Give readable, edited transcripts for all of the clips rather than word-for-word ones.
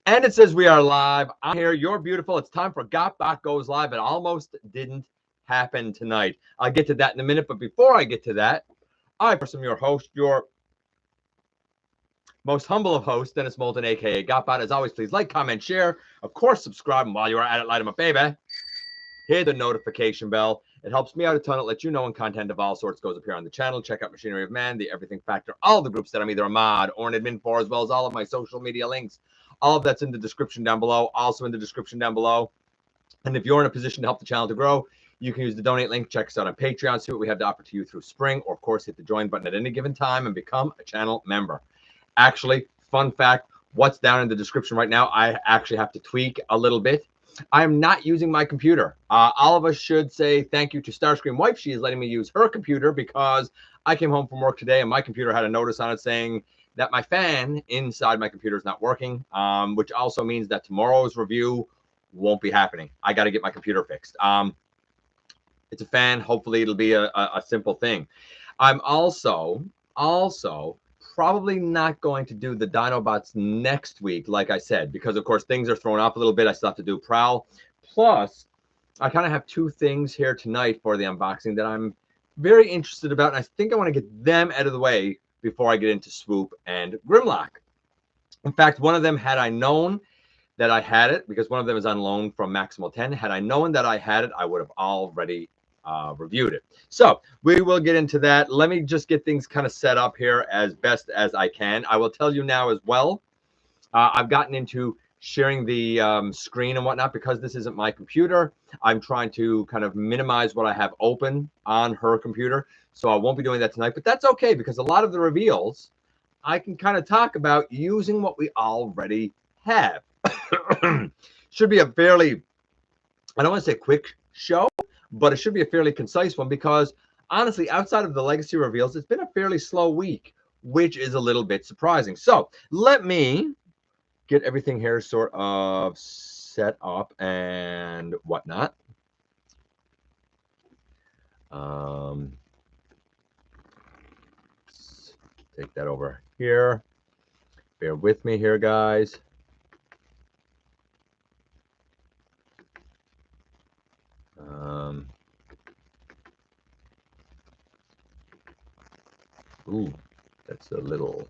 And it says we are live. I'm here. You're beautiful. It's time for GotBot Goes live. It almost didn't happen tonight. I'll get to that in a minute. But before I get to that, I am your host, your most humble of hosts, Dennis Moulton, a.k.a. GotBot. As always, please like, comment, share. Of course, subscribe. And while you are at it, light them up, baby. Hit the notification bell. It helps me out a ton. It lets you know when content of all sorts goes up here on the channel. Check out Machinery of Man, the Everything Factor, all the groups that I'm either a mod or an admin for, as well as all of my social media links. All of that's in the description down below, also in the description down below. And if you're in a position to help the channel to grow, you can use the donate link. Check us out on Patreon, see what we have to offer to you through spring, or of course, hit the join button at any given time and become a channel member. Actually, fun fact, what's down in the description right now, I actually have to tweak a little bit. I'm not using my computer. All of us should say thank you to Starscream Wife. She is letting me use her computer because I came home from work today and my computer had a notice on it saying that my fan inside my computer is not working, which also means that tomorrow's review won't be happening. I got to get my computer fixed. It's a fan. Hopefully it'll be a simple thing. I'm also probably not going to do the Dinobots next week, like I said, because of course things are thrown off a little bit. I still have to do Prowl. Plus, I kind of have two things here tonight for the unboxing that I'm very interested about, and I think I want to get them out of the way before I get into Swoop and Grimlock. In fact, one of them, had I known that I had it, because one of them is on loan from Maximal 10, had I known that I had it, I would have already reviewed it. So we will get into that. Let me just get things kind of set up here as best as I can. I will tell you now as well, I've gotten into sharing the screen and whatnot because this isn't my computer. I'm trying to kind of minimize what I have open on her computer. So I won't be doing that tonight, but that's okay because a lot of the reveals I can kind of talk about using what we already have. Should be a fairly, I don't want to say quick show, but it should be a fairly concise one because honestly, outside of the legacy reveals, it's been a fairly slow week, which is a little bit surprising. So let me get everything here sort of set up and whatnot. Take that over here. Bear with me here, guys. Ooh, that's a little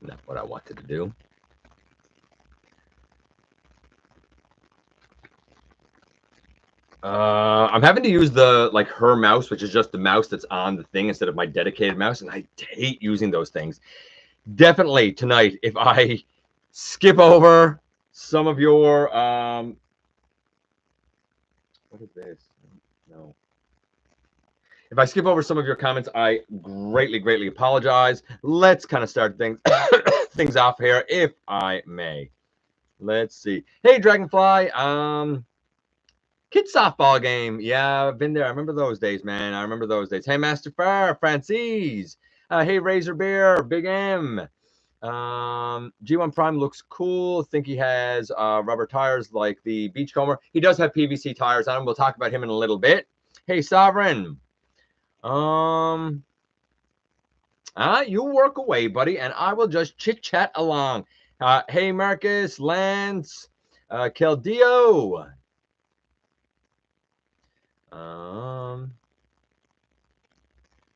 not what I wanted to do. I'm having to use the her mouse, which is just the mouse that's on the thing instead of my dedicated mouse, and I hate using those things. Definitely tonight, if I skip over some of your what is this? No. If I skip over some of your comments, I greatly apologize. Let's kind of start things things off here, if I may. Let's see. Hey, Dragonfly. Kid softball game. Yeah, I've been there. I remember those days, man. I remember those days. Hey, Master Fire, Francis. Hey, Razor Bear, Big M. G1 Prime looks cool. Think he has rubber tires like the Beachcomber. He does have PVC tires on him. We'll talk about him in a little bit. Hey, Sovereign. You work away, buddy, and I will just chit-chat along. Hey, Marcus, Lance, Keldeo.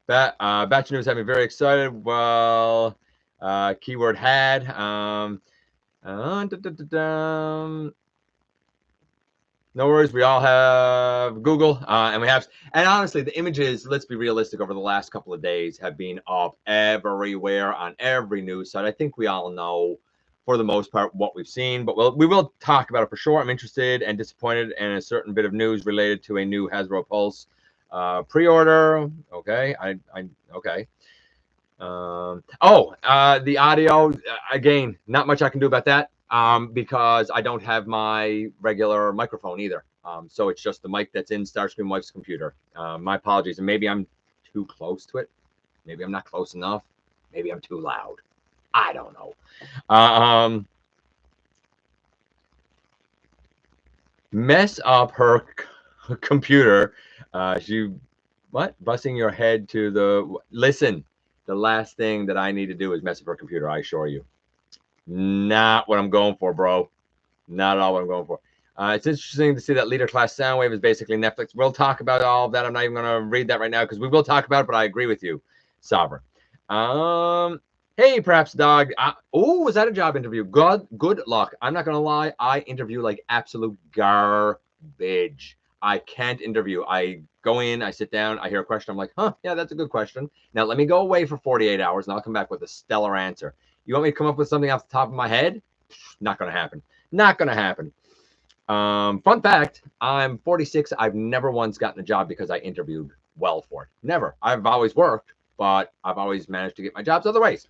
Batch News had me very excited. Well, keyword had. No worries. We all have Google, and we have, and honestly, the images, let's be realistic, over the last couple of days have been up everywhere on every news site. I think we all know, for the most part, what we've seen, but we will talk about it for sure. I'm interested and disappointed in a certain bit of news related to a new Hasbro Pulse pre-order. Okay, okay. The audio, again, not much I can do about that. Because I don't have my regular microphone either. So it's just the mic that's in Starscream Wife's computer. My apologies. And maybe I'm too close to it. Maybe I'm not close enough. Maybe I'm too loud. I don't know. Mess up her computer. Busting your head to the... Listen, the last thing that I need to do is mess up her computer, I assure you. Not what I'm going for, bro. Not at all what I'm going for. It's interesting to see that leader class Soundwave is basically Netflix. We'll talk about all of that. I'm not even going to read that right now because we will talk about it, but I agree with you, Sovereign. Hey, perhaps dog. Oh, was that a job interview? Good luck. I'm not going to lie. I interview like absolute garbage. I can't interview. I go in, I sit down, I hear a question. I'm like, huh, yeah, that's a good question. Now let me go away for 48 hours and I'll come back with a stellar answer. You want me to come up with something off the top of my head? Not going to happen. Not going to happen. Fun fact, I'm 46. I've never once gotten a job because I interviewed well for it. Never. I've always worked, but I've always managed to get my jobs other ways.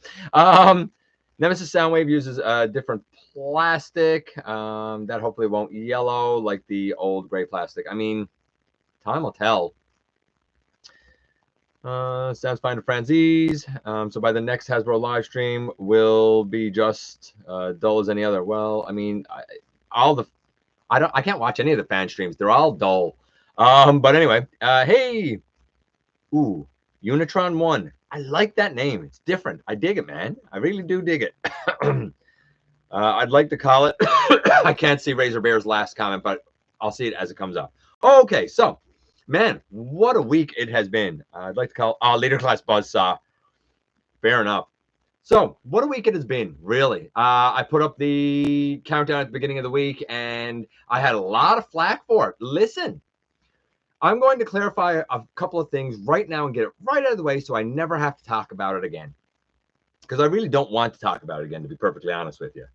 Nemesis Soundwave uses a different plastic that hopefully won't yellow like the old gray plastic. I mean, time will tell. Sounds fine to Franzese. So by the next Hasbro live stream will be just dull as any other. Well, I mean, I can't watch any of the fan streams. They're all dull. But anyway, hey, ooh, Unitron 1. I like that name. It's different. I dig it, man. I really do dig it. I'd like to call it. I can't see Razor Bear's last comment, but I'll see it as it comes up. Okay, so, man, what a week it has been. I'd like to call Leader Class Buzzsaw. Fair enough. So, what a week it has been, really. I put up the countdown at the beginning of the week, and I had a lot of flack for it. Listen, I'm going to clarify a couple of things right now and get it right out of the way so I never have to talk about it again. Because I really don't want to talk about it again, to be perfectly honest with you.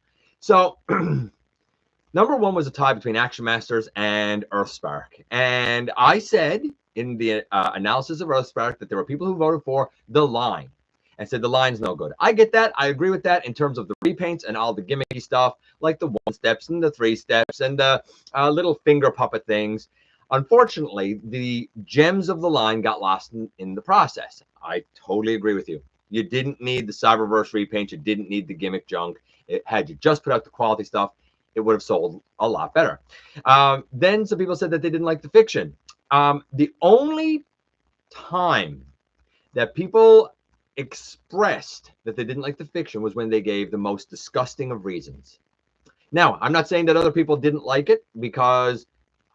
So, number one was a tie between Action Masters and Earthspark. And I said in the analysis of Earthspark that there were people who voted for the line and said the line's no good. I get that. I agree with that in terms of the repaints and all the gimmicky stuff, like the 1 steps and the 3 steps and the little finger puppet things. Unfortunately, the gems of the line got lost in the process. I totally agree with you. You didn't need the Cyberverse repaint. You didn't need the gimmick junk. Had you just put out the quality stuff, it would have sold a lot better. Then some people said that they didn't like the fiction. The only time that people expressed that they didn't like the fiction was when they gave the most disgusting of reasons. Now, I'm not saying that other people didn't like it because,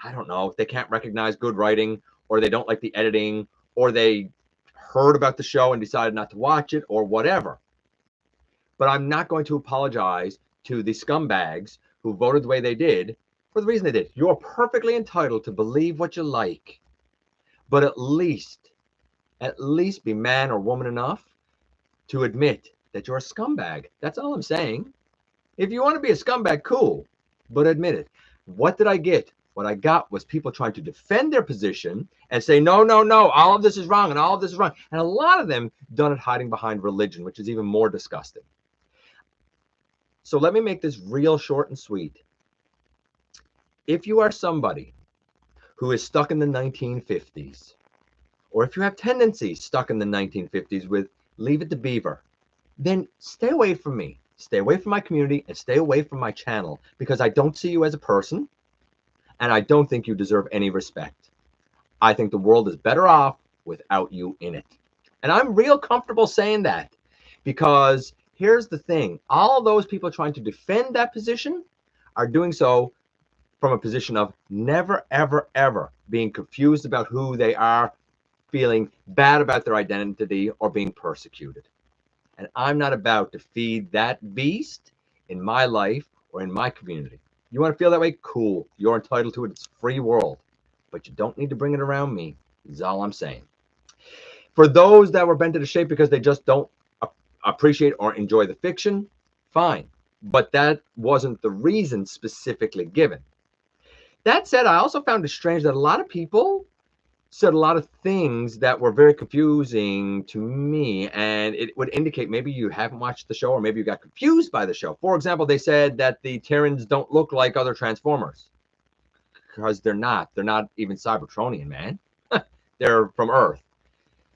I don't know, if they can't recognize good writing or they don't like the editing or they heard about the show and decided not to watch it or whatever. But I'm not going to apologize to the scumbags who voted the way they did for the reason they did. You're perfectly entitled to believe what you like, but at least be man or woman enough to admit that you're a scumbag. That's all I'm saying. If you want to be a scumbag, cool, but admit it. What did I get? What I got was people trying to defend their position and say, no, no, no, all of this is wrong and all of this is wrong. And a lot of them done it hiding behind religion, which is even more disgusting. So let me make this real short and sweet. If you are somebody who is stuck in the 1950s, or if you have tendencies stuck in the 1950s with Leave It to Beaver, then stay away from me. Stay away from my community and stay away from my channel because I don't see you as a person and I don't think you deserve any respect. I think the world is better off without you in it. And I'm real comfortable saying that because here's the thing. All those people trying to defend that position are doing so from a position of never, ever, ever being confused about who they are, feeling bad about their identity, or being persecuted. And I'm not about to feed that beast in my life or in my community. You want to feel that way? Cool. You're entitled to it. It's a free world. But you don't need to bring it around me, is all I'm saying. For those that were bent into shape because they just don't appreciate or enjoy the fiction, fine. But that wasn't the reason specifically given. That said, I also found it strange that a lot of people said a lot of things that were very confusing to me, and it would indicate maybe you haven't watched the show or maybe you got confused by the show. For example, they said that the Terrans don't look like other Transformers because they're not. They're not even Cybertronian, man. They're from Earth.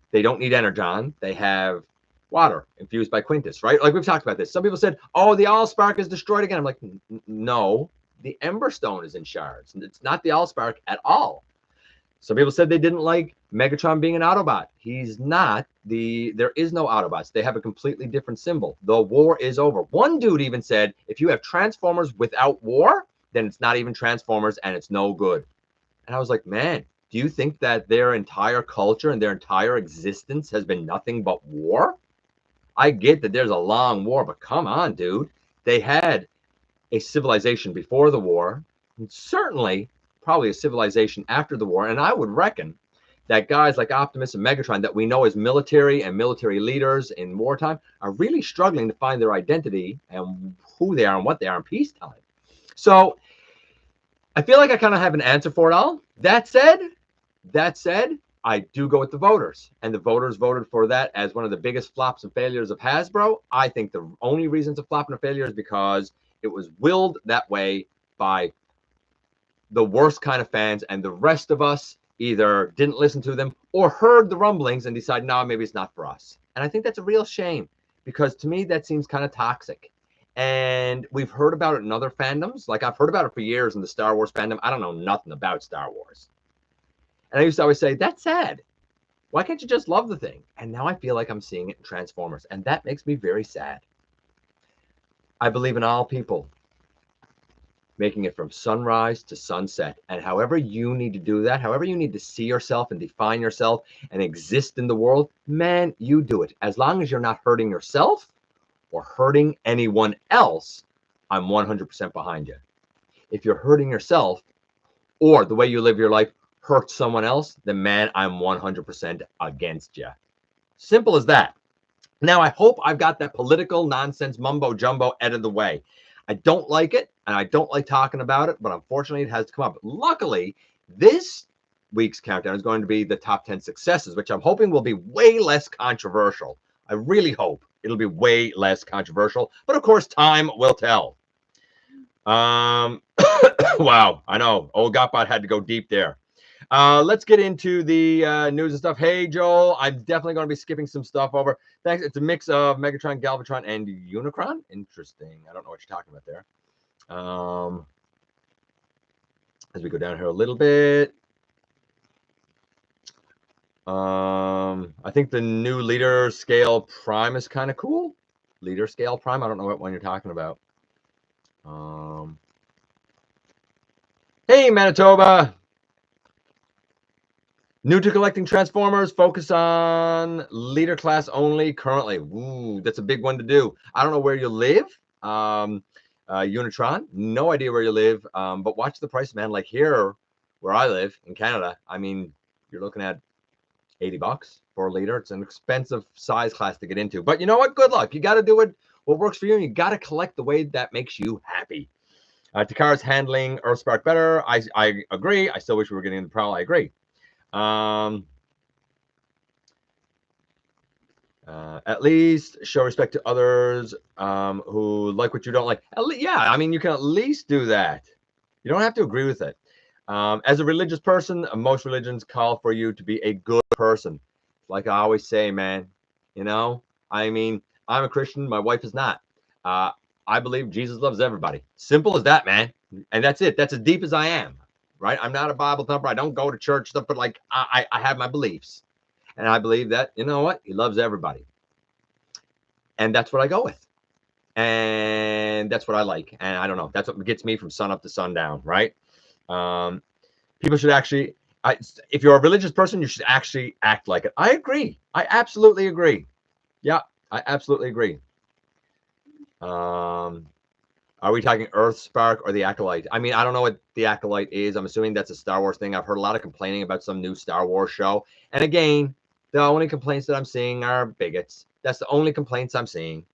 They don't need energon. They have water infused by Quintus, right? Like we've talked about this. Some people said, oh, the Allspark is destroyed again. I'm like, no, the Ember Stone is in shards. It's not the Allspark at all. Some people said they didn't like Megatron being an Autobot. He's not. There is no Autobots. They have a completely different symbol. The war is over. One dude even said, if you have Transformers without war, then it's not even Transformers and it's no good. And I was like, man, do you think that their entire culture and their entire existence has been nothing but war? I get that there's a long war, but come on, dude. They had a civilization before the war, and certainly probably a civilization after the war. And I would reckon that guys like Optimus and Megatron that we know as military and military leaders in wartime are really struggling to find their identity and who they are and what they are in peacetime. So I feel like I kind of have an answer for it all. That said, I do go with the voters, and the voters voted for that as one of the biggest flops and failures of Hasbro. I think the only reason it's a flop and a failure is because it was willed that way by the worst kind of fans, and the rest of us either didn't listen to them or heard the rumblings and decided, no, maybe it's not for us. And I think that's a real shame, because to me, that seems kind of toxic. And we've heard about it in other fandoms. Like, I've heard about it for years in the Star Wars fandom. I don't know nothing about Star Wars. And I used to always say, that's sad. Why can't you just love the thing? And now I feel like I'm seeing it in Transformers, and that makes me very sad. I believe in all people, making it from sunrise to sunset. And however you need to do that, however you need to see yourself and define yourself and exist in the world, man, you do it. As long as you're not hurting yourself or hurting anyone else, I'm 100% behind you. If you're hurting yourself or the way you live your life hurts someone else, then man, I'm 100% against you. Simple as that. Now, I hope I've got that political nonsense mumbo jumbo out of the way. I don't like it, and I don't like talking about it, but unfortunately it has to come up. Luckily, this week's countdown is going to be the top 10 successes, which I'm hoping will be way less controversial. I really hope it'll be way less controversial, but of course, time will tell. Wow, I know. Old GotBot had to go deep there. Let's get into the news and stuff. Hey, Joel, I'm definitely going to be skipping some stuff over. Thanks. It's a mix of Megatron, Galvatron, and Unicron. Interesting. I don't know what you're talking about there. As we go down here a little bit. I think the new Leader Scale Prime is kind of cool. Leader Scale Prime. I don't know what one you're talking about. Hey, Manitoba. New to collecting Transformers, focus on leader class only currently. Ooh, that's a big one to do. I don't know where you live, Unitron. No idea where you live, but watch the price, man. Like here, where I live in Canada, I mean, you're looking at $80 for a leader. It's an expensive size class to get into. But you know what? Good luck. You got to do what works for you, and you got to collect the way that makes you happy. Takara's handling Earthspark better. I agree. I still wish we were getting the Prowl. I agree. At least show respect to others who like what you don't like. Yeah, I mean, you can at least do that. You don't have to agree with it. As a religious person, most religions call for you to be a good person. Like I always say, man, you know, I mean, I'm a Christian. My wife is not. I believe Jesus loves everybody. Simple as that, man. And that's it. That's as deep as I am. Right? I'm not a Bible thumper. I don't go to church stuff, but like I have my beliefs. And I believe that, you know what? He loves everybody. And that's what I go with. And that's what I like. And I don't know. That's what gets me from sun up to sundown, right? People should actually, if you're a religious person, you should actually act like it. I agree. I absolutely agree. Yeah, I absolutely agree. Are we talking Earthspark or the Acolyte? I mean, I don't know what the Acolyte is. I'm assuming that's a Star Wars thing. I've heard a lot of complaining about some new Star Wars show. And again, the only complaints that I'm seeing are bigots. That's the only complaints I'm seeing.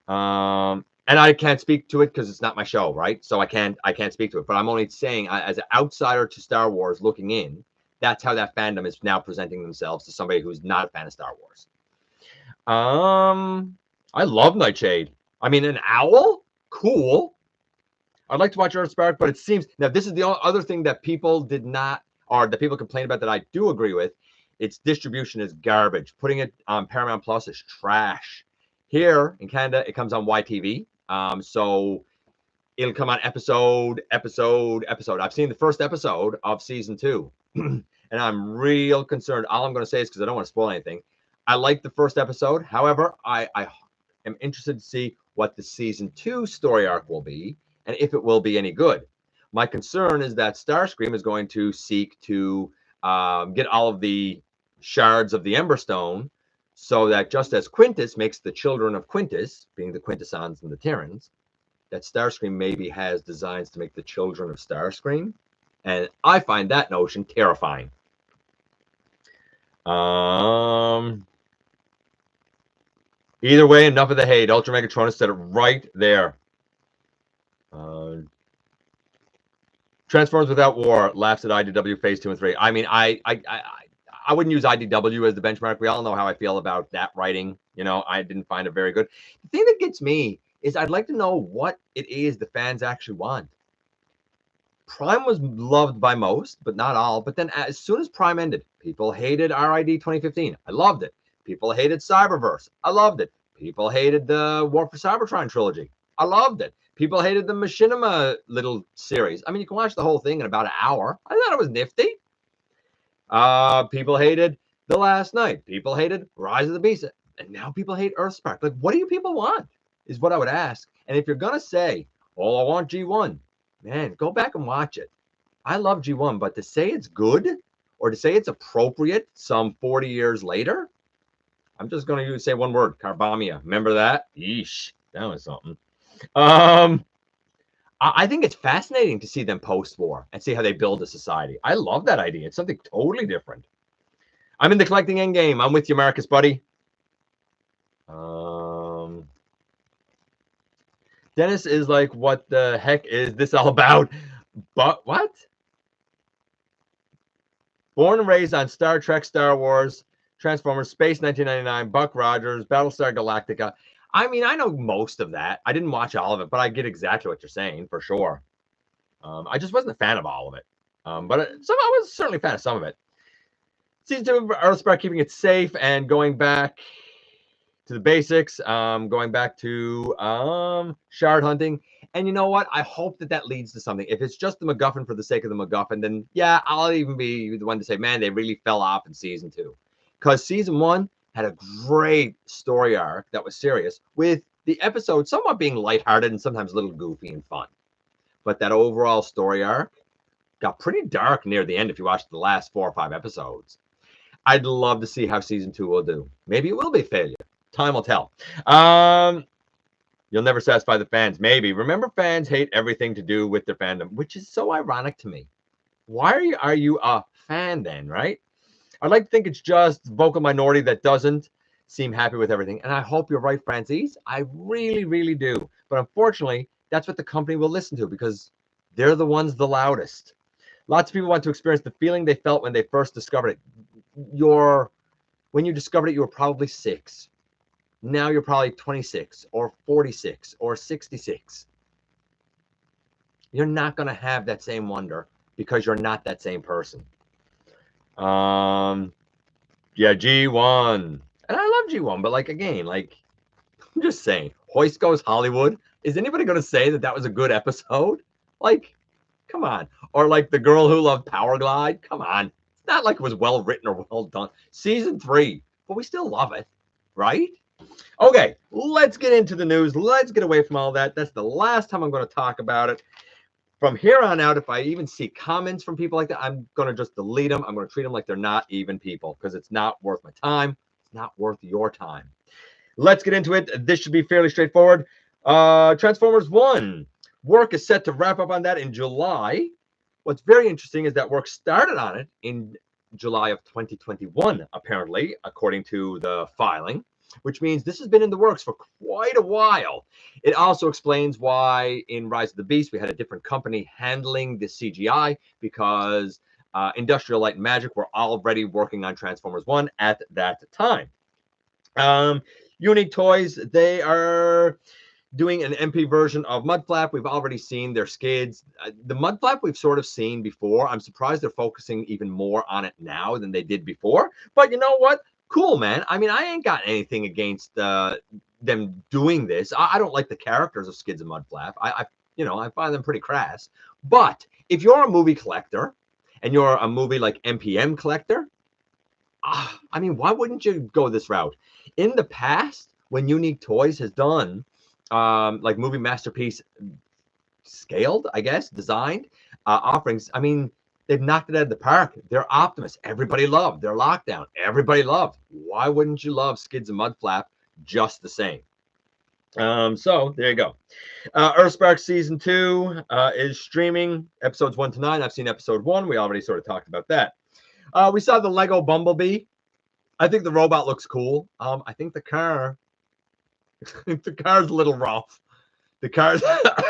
And I can't speak to it because it's not my show, right? So I can't speak to it. But I'm only saying, as an outsider to Star Wars looking in, that's how that fandom is now presenting themselves to somebody who's not a fan of Star Wars. I love Nightshade. I mean, an owl? Cool. I'd like to watch Earthspark, but it seems now this is the other thing that people did not, or that people complain about that I do agree with. Its distribution is garbage. Putting it on Paramount Plus is trash. Here in Canada, it comes on YTV. So it'll come on episode. I've seen the first episode of season 2. and I'm real concerned. All I'm going to say is, because I don't want to spoil anything, I like the first episode. However, I am interested to see what the season 2 story arc will be and if it will be any good. My concern is that Starscream is going to seek to get all of the shards of the Emberstone, so that just as Quintus makes the children of Quintus, being the Quintessons and the Terrans, that Starscream maybe has designs to make the children of Starscream. And I find that notion terrifying. Either way, enough of the hate. Ultra Megatronus said it right there. Transformers Without War laughs at IDW Phase 2 and 3. I mean, I wouldn't use IDW as the benchmark. We all know how I feel about that writing. You know, I didn't find it very good. The thing that gets me is I'd like to know what it is the fans actually want. Prime was loved by most, but not all. But then as soon as Prime ended, people hated RID 2015. I loved it. People hated Cyberverse. I loved it. People hated the War for Cybertron trilogy. I loved it. People hated the Machinima little series. I mean, you can watch the whole thing in about an hour. I thought it was nifty. People hated The Last Night. People hated Rise of the Beast. And now people hate Earthspark. Like, what do you people want? Is what I would ask. And if you're going to say, oh, I want G1, man, go back and watch it. I love G1, but to say it's good or to say it's appropriate some 40 years later, I'm just going to say one word, Carbamia. Remember that? Yeesh, that was something. I think it's fascinating to see them post-war and see how they build a society. I love that idea. It's something totally different. I'm in the collecting end game. I'm with you, Marcus, buddy. Dennis is like, what the heck is this all about? But what? Born and raised on Star Trek, Star Wars, Transformers, Space 1999, Buck Rogers, Battlestar Galactica. I mean, I know most of that. I didn't watch all of it, but I get exactly what you're saying for sure. I just wasn't a fan of all of it. But I was certainly a fan of some of it. Season 2 of Earthspark, keeping it safe and going back to the basics, going back to shard hunting. And you know what? I hope that leads to something. If it's just the MacGuffin for the sake of the MacGuffin, then yeah, I'll even be the one to say, man, they really fell off in season 2. Because season 1 had a great story arc that was serious, with the episode somewhat being lighthearted and sometimes a little goofy and fun. But that overall story arc got pretty dark near the end if you watch the last 4 or 5 episodes. I'd love to see how season 2 will do. Maybe it will be a failure. Time will tell. You'll never satisfy the fans. Maybe. Remember, fans hate everything to do with their fandom, which is so ironic to me. Why are you a fan then, right? I'd like to think it's just vocal minority that doesn't seem happy with everything. And I hope you're right, Francis. I really, really do. But unfortunately, that's what the company will listen to because they're the ones the loudest. Lots of people want to experience the feeling they felt when they first discovered it. When you discovered it, you were probably 6. Now you're probably 26 or 46 or 66. You're not going to have that same wonder because you're not that same person. Yeah, G1. And I love G1, but like, again, like, I'm just saying, Hoist Goes Hollywood. Is anybody going to say that was a good episode? Like, come on. Or like The Girl Who Loved Power Glide. Come on. It's not like it was well written or well done. Season 3, but we still love it, right? Okay, let's get into the news. Let's get away from all that. That's the last time I'm going to talk about it. From here on out, if I even see comments from people like that, I'm going to just delete them. I'm going to treat them like they're not even people because it's not worth my time. It's not worth your time. Let's get into it. This should be fairly straightforward. Transformers 1. Work is set to wrap up on that in July. What's very interesting is that work started on it in July of 2021, apparently, according to the filing, which means this has been in the works for quite a while. It also explains why in Rise of the Beast we had a different company handling the CGI because Industrial Light and Magic were already working on Transformers 1 at that time. Unique Toys, they are doing an MP version of Mudflap. We've already seen their skids. The Mudflap we've sort of seen before. I'm surprised they're focusing even more on it now than they did before. But you know what? Cool, man. I mean, I ain't got anything against them doing this. I don't like the characters of Skids and Mudflap. I find them pretty crass. But if you're a movie collector and you're a movie like MPM collector, I mean, why wouldn't you go this route? In the past, when Unique Toys has done like movie masterpiece scaled, I guess, designed offerings, I mean, they've knocked it out of the park. They're Optimus. Everybody loved. They're Lockdown. Everybody loved. Why wouldn't you love Skids and Mudflap just the same? So there you go. Earthspark Season 2 is streaming, episodes 1 to 9. I've seen episode 1. We already sort of talked about that. We saw the Lego Bumblebee. I think the robot looks cool. I think the car, the car's a little rough. The cars,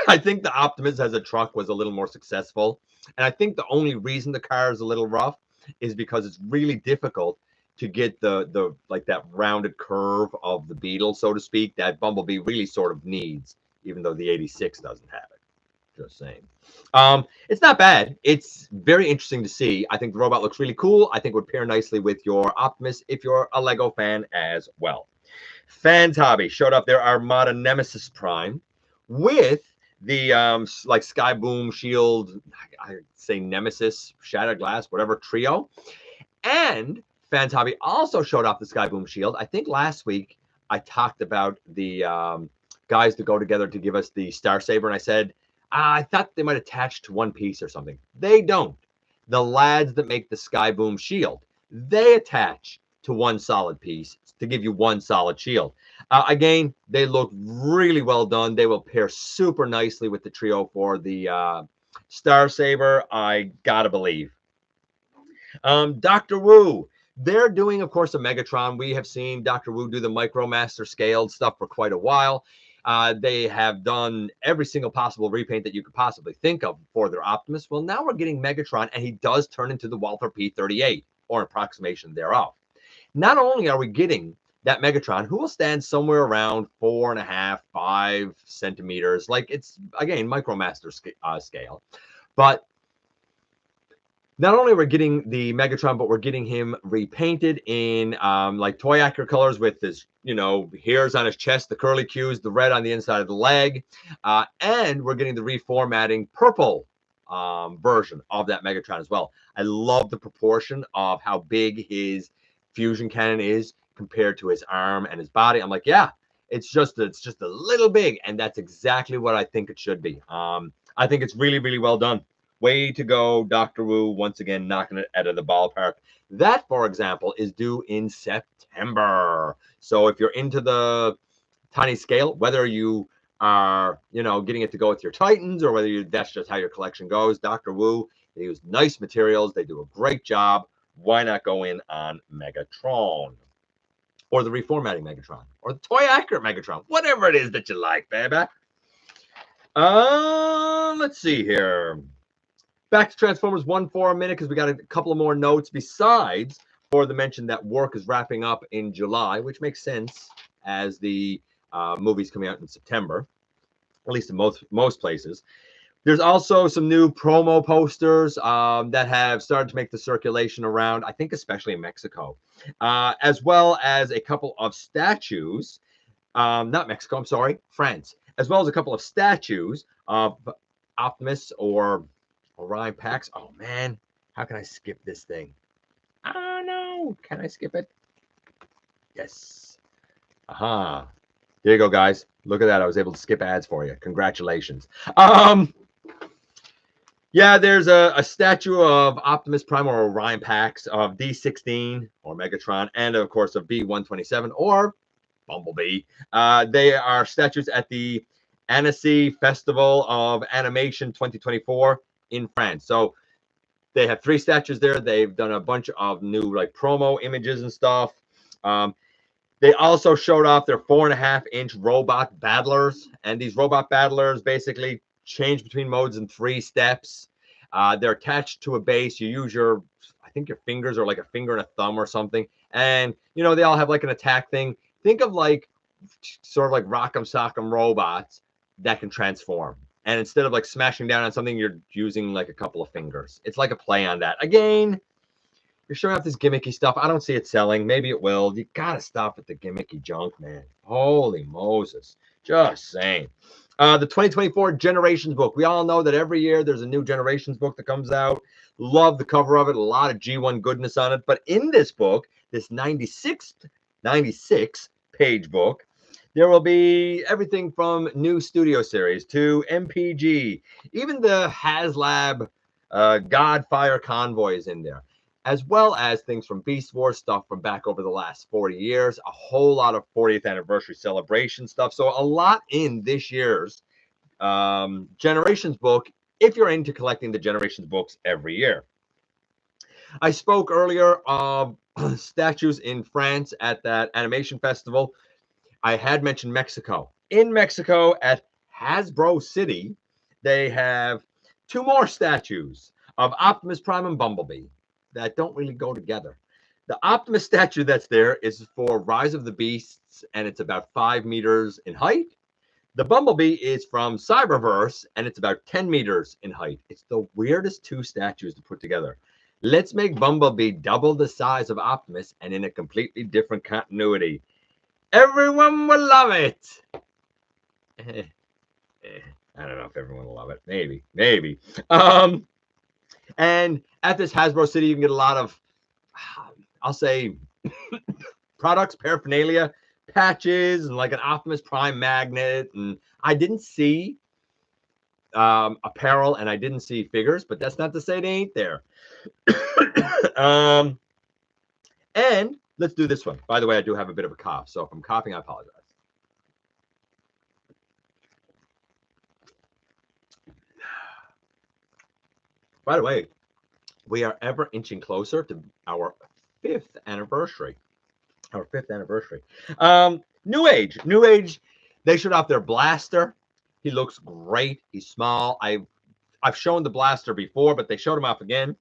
I think the Optimus as a truck was a little more successful. And I think the only reason the car is a little rough is because it's really difficult to get the like that rounded curve of the Beetle, so to speak, that Bumblebee really sort of needs, even though the 86 doesn't have it. Just saying. It's not bad. It's very interesting to see. I think the robot looks really cool. I think it would pair nicely with your Optimus if you're a Lego fan as well. Fans Hobby showed up their Armada Nemesis Prime with the like Sky Boom Shield, I say Nemesis, Shattered Glass, whatever trio. And Fans Hobby also showed off the Sky Boom Shield. I think last week I talked about the guys that go together to give us the Star Saber, and I said I thought they might attach to one piece or something. They don't. The lads that make the Sky Boom Shield, they attach to one solid piece to give you one solid shield. Again, they look really well done. They will pair super nicely with the trio for the Star Saber. I gotta believe. Dr. Wu. They're doing, of course, a Megatron. We have seen Dr. Wu do the Micromaster scaled stuff for quite a while. They have done every single possible repaint that you could possibly think of for their Optimus. Well, now we're getting Megatron, and he does turn into the Walther P-38, or an approximation thereof. Not only are we getting that Megatron, who will stand somewhere around 4.5, 5 centimeters, like it's, again, Micromaster scale, but not only are we getting the Megatron, but we're getting him repainted in like toy accurate colors with this, you know, hairs on his chest, the curly cues, the red on the inside of the leg, and we're getting the reformatting purple version of that Megatron as well. I love the proportion of how big his fusion cannon is compared to his arm and his body. I'm like, yeah, it's just a little big, and that's exactly what I think it should be. I think it's really, really well done. Way to go, Dr. Wu, once again, knocking it out of the ballpark. That, for example, is due in September. So if you're into the tiny scale, whether you are, you know, getting it to go with your Titans or whether that's just how your collection goes, Dr. Wu, they use nice materials. They do a great job. Why not go in on Megatron? Or the reformatting Megatron. Or the toy accurate Megatron. Whatever it is that you like, baby. Let's see here. Back to Transformers 1 for a minute because we got a couple of more notes besides for the mention that work is wrapping up in July, which makes sense as the movie's coming out in September, at least in most places. There's also some new promo posters that have started to make the circulation around, I think especially in Mexico, as well as a couple of statues, not Mexico, I'm sorry, France, as well as a couple of statues of Optimus or Orion Pax. Oh man, how can I skip this thing? Oh no, can I skip it? Yes. Aha. There you go, guys. Look at that. I was able to skip ads for you. Congratulations. Yeah, there's a statue of Optimus Prime or Orion Pax, of D16 or Megatron, and of course of B127 or Bumblebee. They are statues at the Annecy Festival of Animation 2024 in France. So they have 3 statues there. They've done a bunch of new like promo images and stuff. They also showed off their 4.5-inch robot battlers, and these robot battlers basically change between modes in 3 steps. They're attached to a base. You use your, I think your fingers or like a finger and a thumb or something, and you know they all have like an attack thing. Think of like sort of like Rock'em Sock'em robots that can transform. And instead of like smashing down on something, you're using like a couple of fingers. It's like a play on that. Again, you're showing off this gimmicky stuff. I don't see it selling. Maybe it will. You got to stop with the gimmicky junk, man. Holy Moses. Just saying. The 2024 Generations book. We all know that every year there's a new Generations book that comes out. Love the cover of it. A lot of G1 goodness on it. But in this book, this 96 page book, there will be everything from new studio series to MPG, even the HasLab Godfire Convoy is in there, as well as things from Beast Wars, stuff from back over the last 40 years, a whole lot of 40th anniversary celebration stuff. So a lot in this year's Generations book, if you're into collecting the Generations books every year. I spoke earlier of statues in France at that animation festival. I had mentioned Mexico. In Mexico at Hasbro City, they have 2 more statues of Optimus Prime and Bumblebee that don't really go together. The Optimus statue that's there is for Rise of the Beasts, and it's about 5 meters in height. The Bumblebee is from Cyberverse, and it's about 10 meters in height. It's the weirdest 2 statues to put together. Let's make Bumblebee double the size of Optimus and in a completely different continuity. Everyone will love it. I don't know if everyone will love it. Maybe. And at this Hasbro City, you can get a lot of, I'll say, products, paraphernalia, patches, and like an Optimus Prime magnet. And I didn't see apparel, and I didn't see figures, but that's not to say they ain't there. And let's do this one. By the way, I do have a bit of a cough, so if I'm coughing, I apologize. By the way, we are ever inching closer to our 5th anniversary. Newage, they showed off their blaster. He looks great. He's small. I've shown the blaster before, but they showed him off again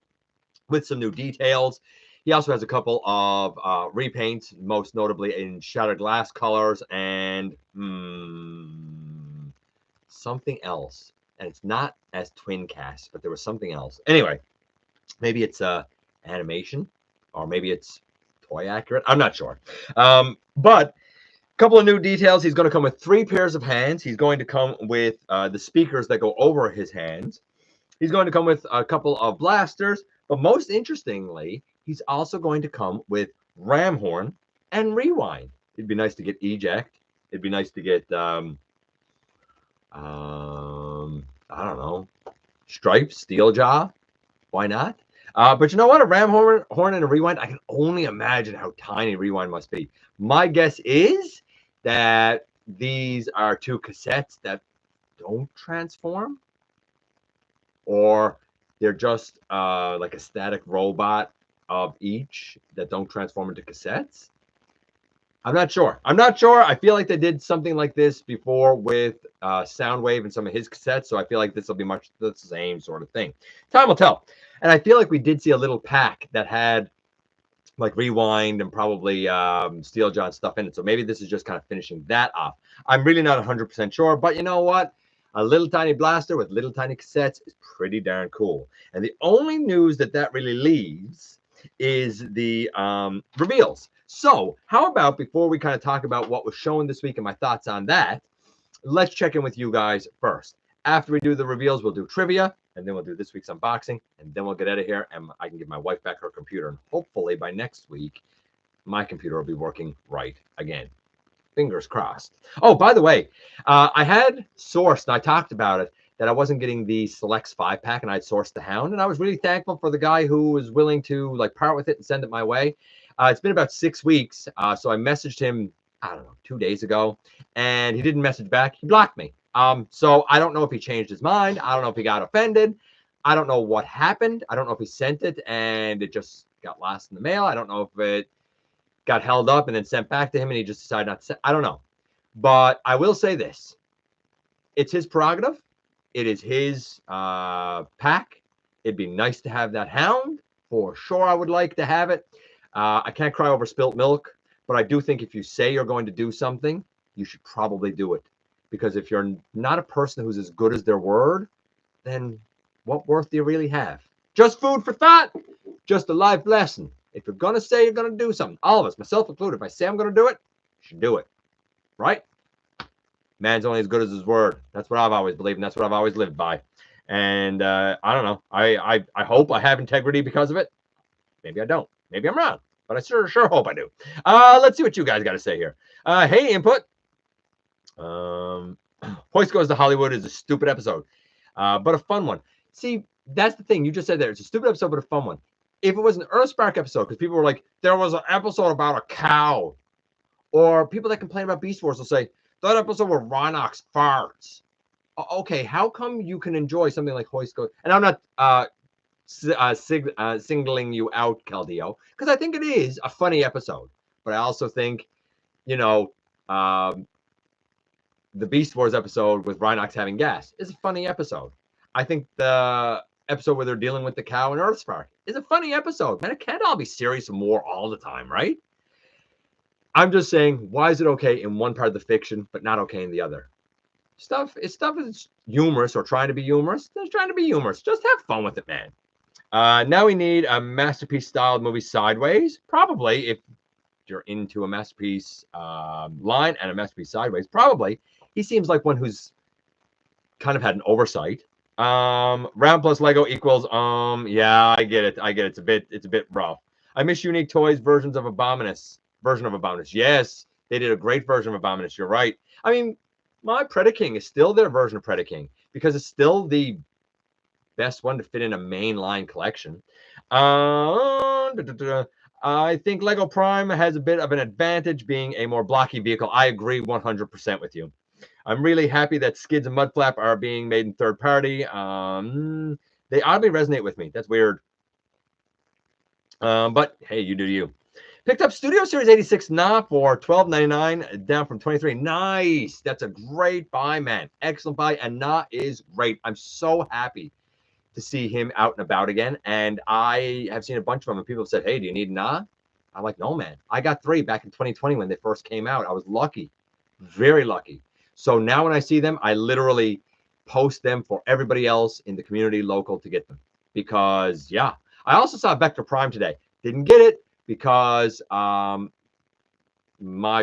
with some new details. He also has a couple of repaints, most notably in Shattered Glass colors and something else. And it's not as twin cast, but there was something else. Anyway, maybe it's animation, or maybe it's toy accurate. I'm not sure. But a couple of new details. He's going to come with 3 pairs of hands. He's going to come with the speakers that go over his hands. He's going to come with a couple of blasters. But most interestingly, he's also going to come with ram horn and rewind. It'd be nice to get eject. It'd be nice to get, I don't know, stripes, steel jaw. Why not? But you know what? A ram horn and a rewind, I can only imagine how tiny rewind must be. My guess is that these are 2 cassettes that don't transform, or they're just like a static robot of each that don't transform into cassettes. I'm not sure. I feel like they did something like this before with Soundwave and some of his cassettes, so I feel like this will be much the same sort of thing. Time will tell. And I feel like we did see a little pack that had like rewind and probably steel jaw stuff in it, so maybe this is just kind of finishing that off. I'm really not 100% sure, but you know what? A little tiny blaster with little tiny cassettes is pretty darn cool. And the only news that really leaves is the reveals. So how about, before we kind of talk about what was shown this week and my thoughts on that, let's check in with you guys first. After we do the reveals, we'll do trivia, and then we'll do this week's unboxing, and then we'll get out of here, and I can give my wife back her computer, and hopefully by next week, my computer will be working right again. Fingers crossed. Oh, by the way, I had sourced, and I talked about it, that I wasn't getting the Selects 5-pack, and I'd sourced the Hound, and I was really thankful for the guy who was willing to like part with it and send it my way. It's been about 6 weeks, so I messaged him, I don't know, 2 days ago, and he didn't message back. He blocked me. So I don't know if he changed his mind. I don't know if he got offended. I don't know what happened. I don't know if he sent it and it just got lost in the mail. I don't know if it got held up and then sent back to him and he just decided not to send. I don't know. But I will say this. It's his prerogative. It is his pack. It'd be nice to have that Hound. For sure, I would like to have it. I can't cry over spilt milk, but I do think if you say you're going to do something, you should probably do it. Because if you're not a person who's as good as their word, then what worth do you really have? Just food for thought. Just a life lesson. If you're going to say you're going to do something, all of us, myself included, if I say I'm going to do it, you should do it. Right? Man's only as good as his word. That's what I've always believed, and that's what I've always lived by. And I don't know. I hope I have integrity because of it. Maybe I don't. Maybe I'm wrong. But I sure hope I do. Let's see what you guys got to say here. Hey, input. Hoist Goes to Hollywood is a stupid episode, but a fun one. See, that's the thing. You just said there. It's a stupid episode, but a fun one. If it was an Earthspark episode, because people were like, there was an episode about a cow. Or people that complain about Beast Wars will say, that episode where Rhinox farts. Okay, how come you can enjoy something like Hoist Goes? And I'm not singling you out, Caldeo, because I think it is a funny episode. But I also think, you know, the Beast Wars episode with Rhinox having gas is a funny episode. I think the episode where they're dealing with the cow and Earthspark is a funny episode. Man, it can't all be serious and war all the time, right? I'm just saying, why is it okay in one part of the fiction, but not okay in the other? Stuff is humorous or trying to be humorous. Just trying to be humorous. Just have fun with it, man. Now we need a masterpiece-styled movie sideways. Probably, if you're into a masterpiece line and a masterpiece sideways, probably. He seems like one who's kind of had an oversight. Round plus Lego equals yeah, I get it. It's a bit rough. I miss unique toys version of Abominus. Yes, they did a great version of Abominus. You're right. I mean, my Predaking is still their version of Predaking because it's still the best one to fit in a mainline collection. I think Lego Prime has a bit of an advantage being a more blocky vehicle. I agree 100% with you. I'm really happy that Skids and Mudflap are being made in third party. They oddly resonate with me. That's weird. But hey, you do you. Picked up Studio Series 86 Na for $12.99, down from $23. Nice. That's a great buy, man. Excellent buy. And Na is great. I'm so happy to see him out and about again. And I have seen a bunch of them, and people have said, hey, do you need Na? I'm like, no, man. I got 3 back in 2020 when they first came out. I was lucky. Very lucky. So now when I see them, I literally post them for everybody else in the community local to get them. Because, yeah. I also saw Vector Prime today. Didn't get it because my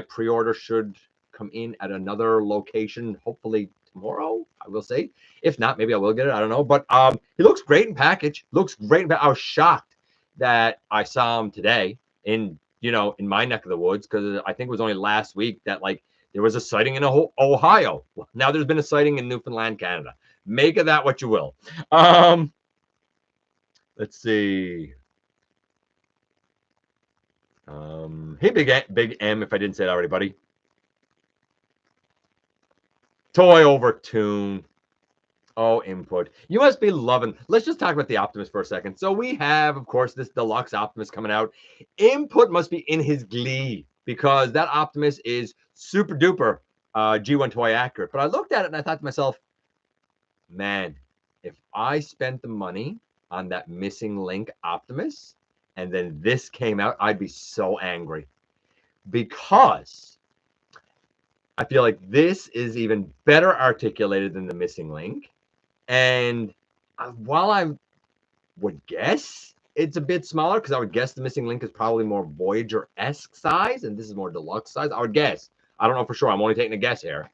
pre-order should come in at another location, hopefully tomorrow, I will say. If not, maybe I will get it. I don't know. But he looks great in package. Looks great. I was shocked that I saw him today in my neck of the woods, because I think it was only last week that there was a sighting in Ohio. Well, now there's been a sighting in Newfoundland, Canada. Make of that what you will. Let's see. Hey, Big M, if I didn't say it already, buddy. Toy over tune. Oh, input. You must be loving. Let's just talk about the Optimus for a second. So we have, of course, this deluxe Optimus coming out. Input must be in his glee because that Optimus is super duper G1 toy accurate. But I looked at it and I thought to myself, man, if I spent the money on that missing link Optimus and then this came out, I'd be so angry, because I feel like this is even better articulated than the missing link. And while I would guess it's a bit smaller, because I would guess the missing link is probably more Voyager-esque size and this is more deluxe size, I would guess. I don't know for sure. I'm only taking a guess here.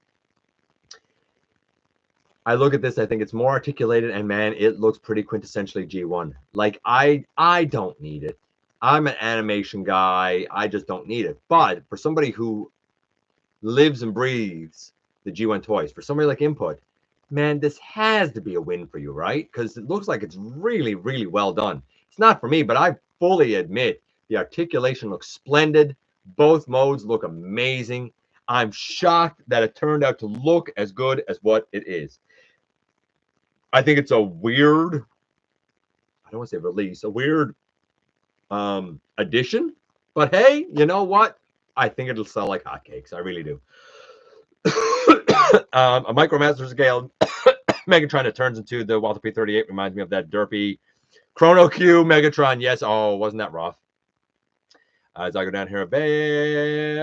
I look at this, I think it's more articulated, and man, it looks pretty quintessentially G1. Like, I don't need it. I'm an animation guy. I just don't need it. But for somebody who lives and breathes the G1 toys, for somebody like Input, man, this has to be a win for you, right? Because it looks like it's really, really well done. It's not for me, but I fully admit the articulation looks splendid. Both modes look amazing. I'm shocked that it turned out to look as good as what it is. I think it's a weird, I don't want to say release, a weird addition. But hey, you know what? I think it'll sell like hotcakes. I really do. A Micromaster scale Megatron that turns into the Walter P38 reminds me of that derpy Chrono Q Megatron. Yes. Oh, wasn't that rough? As I go down here a bit.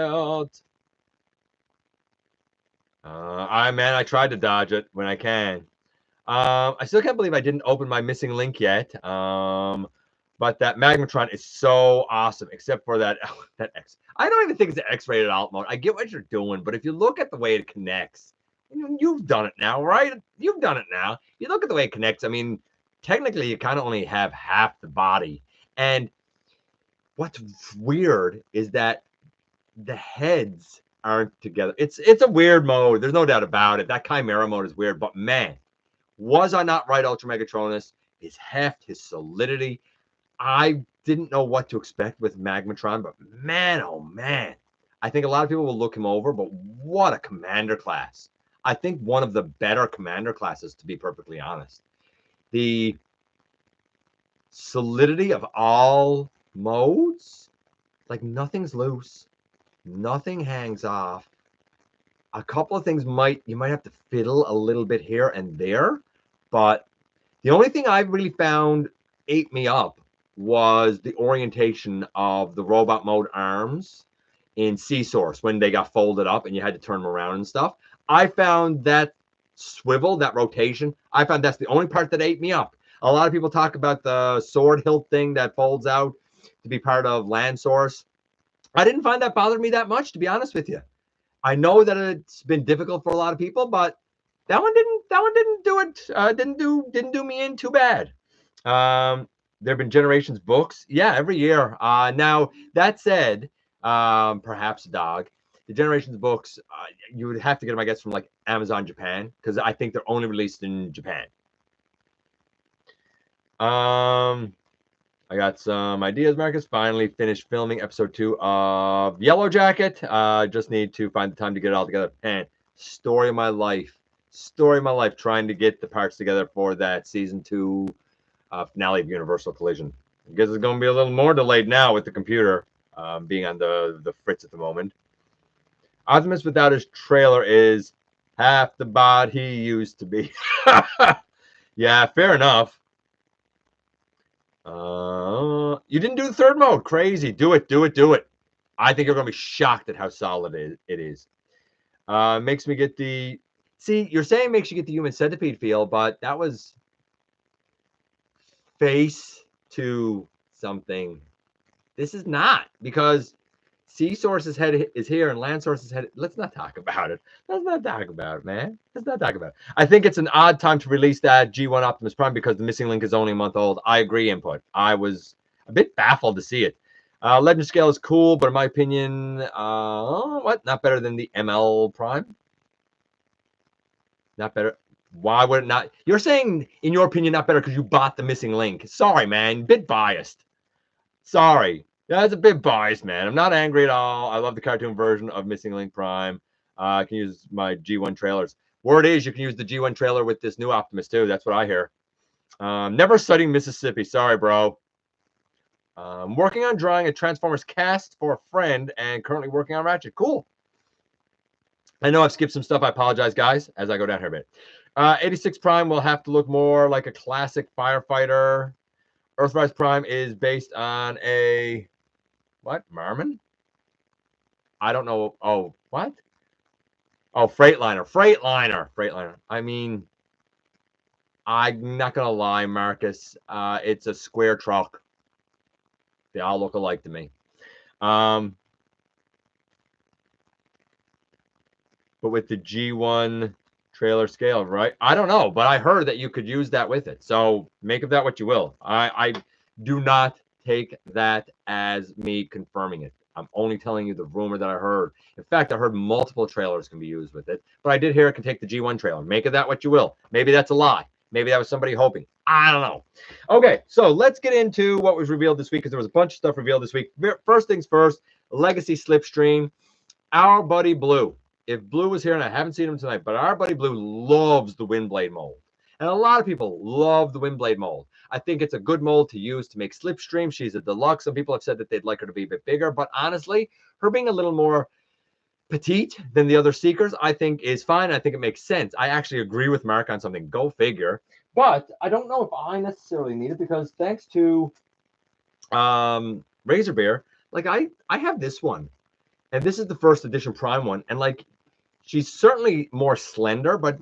I tried to dodge it when I can. I still can't believe I didn't open my missing link yet. But that Magmatron is so awesome, except for that X. I don't even think it's an X-rated alt mode. I get what you're doing, but if you look at the way it connects, You've done it now, right? You've done it now. You look at the way it connects. I mean, technically, you kind of only have half the body. And what's weird is that the heads aren't together. It's a weird mode. There's no doubt about it. That Chimera mode is weird. But man, was I not right, Ultra Megatronus? His heft, his solidity. I didn't know what to expect with Magmatron, but man, oh man. I think a lot of people will look him over, but what a commander class. I think one of the better commander classes, to be perfectly honest. The solidity of all modes, like nothing's loose, nothing hangs off. A couple of things you might have to fiddle a little bit here and there, but the only thing I really found ate me up was the orientation of the robot mode arms in C-Source when they got folded up and you had to turn them around and stuff. I found that swivel, that rotation, I found that's the only part that ate me up. A lot of people talk about the sword hilt thing that folds out to be part of Land Source. I didn't find that bothered me that much, to be honest with you. I know that it's been difficult for a lot of people, but that one didn't do it. Didn't do me in too bad. There have been Generations books, yeah, every year. Now that said, perhaps dog. The Generations books, you would have to get them, I guess, from like Amazon Japan, because I think they're only released in Japan. I got some ideas, Marcus. Finally finished filming episode 2 of Yellow Jacket. Just need to find the time to get it all together. And story of my life. Story of my life trying to get the parts together for that season 2 finale of Universal Collision. I guess it's going to be a little more delayed now with the computer being on the fritz at the moment. Optimus without his trailer is half the bod he used to be. Yeah, fair enough. You didn't do the third mode. Crazy. Do it. I think you're going to be shocked at how solid it is. Makes me get the... See, you're saying makes you get the Human Centipede feel, but that was face to something. This is not, because C-Source's head is here and Land Source's head... Let's not talk about it. Let's not talk about it, man. Let's not talk about it. I think it's an odd time to release that G1 Optimus Prime because the missing link is only a month old. I agree, Input. I was a bit baffled to see it. Legend scale is cool, but in my opinion, not better than the ML Prime? Not better. Why would it not? You're saying, in your opinion, not better because you bought the missing link. Sorry, man. Bit biased. Sorry. That's a bit biased, man. I'm not angry at all. I love the cartoon version of Missing Link Prime. I can use my G1 trailers. Word is you can use the G1 trailer with this new Optimus, too. That's what I hear. Never studying Mississippi. Sorry, bro. I'm working on drawing a Transformers cast for a friend and currently working on Ratchet. Cool. I know I've skipped some stuff. I apologize, guys, as I go down here a bit. 86 Prime will have to look more like a classic firefighter. Earthrise Prime is based on a... What? Merman? I don't know. Oh, what? Oh, Freightliner. I mean, I'm not going to lie, Marcus. It's a square truck. They all look alike to me. But with the G1 trailer scale, right? I don't know, but I heard that you could use that with it. So make of that what you will. I do not take that as me confirming it. I'm only telling you the rumor that I heard. In fact, I heard multiple trailers can be used with it, but I did hear it can take the G1 trailer. Make of that what you will. Maybe that's a lie. Maybe that was somebody hoping. I don't know. Okay, so let's get into what was revealed this week because there was a bunch of stuff revealed this week. First things first, Legacy Slipstream. Our buddy Blue. If Blue was here, and I haven't seen him tonight, but our buddy Blue loves the Windblade mold. And a lot of people love the Windblade mold. I think it's a good mold to use to make Slipstream. She's a deluxe. Some people have said that they'd like her to be a bit bigger, but honestly, her being a little more petite than the other Seekers, I think is fine. I think it makes sense. I actually agree with Mark on something. Go figure. But I don't know if I necessarily need it because thanks to Razor Bear, like I have this one. And this is the first edition Prime one. And like, she's certainly more slender, but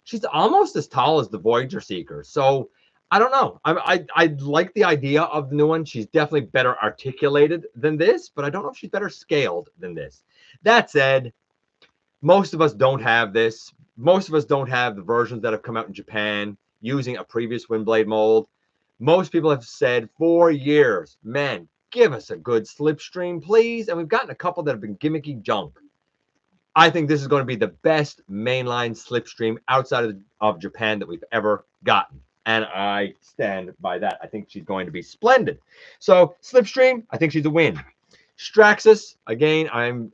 she's almost as tall as the Voyager Seeker. So I don't know. I like the idea of the new one. She's definitely better articulated than this, but I don't know if she's better scaled than this. That said, most of us don't have this. Most of us don't have the versions that have come out in Japan using a previous Windblade mold. Most people have said for years, man, give us a good slipstream, please. And we've gotten a couple that have been gimmicky junk. I think this is going to be the best mainline slipstream outside of Japan that we've ever gotten. And I stand by that. I think she's going to be splendid. So slipstream, I think she's a win. Straxus, again,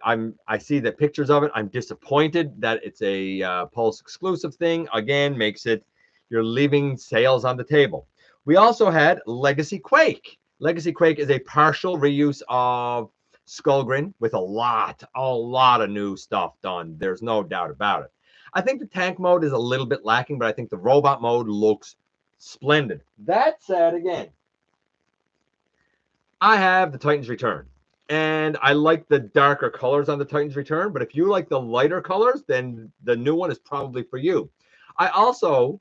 I see the pictures of it. I'm disappointed that it's a Pulse exclusive thing. Again, makes it you're leaving sales on the table. We also had Legacy Quake. Legacy Quake is a partial reuse of Skullgrin with a lot of new stuff done. There's no doubt about it. I think the tank mode is a little bit lacking, but I think the robot mode looks splendid. That said, again, I have the Titans Return. And I like the darker colors on the Titans Return, but if you like the lighter colors, then the new one is probably for you. I also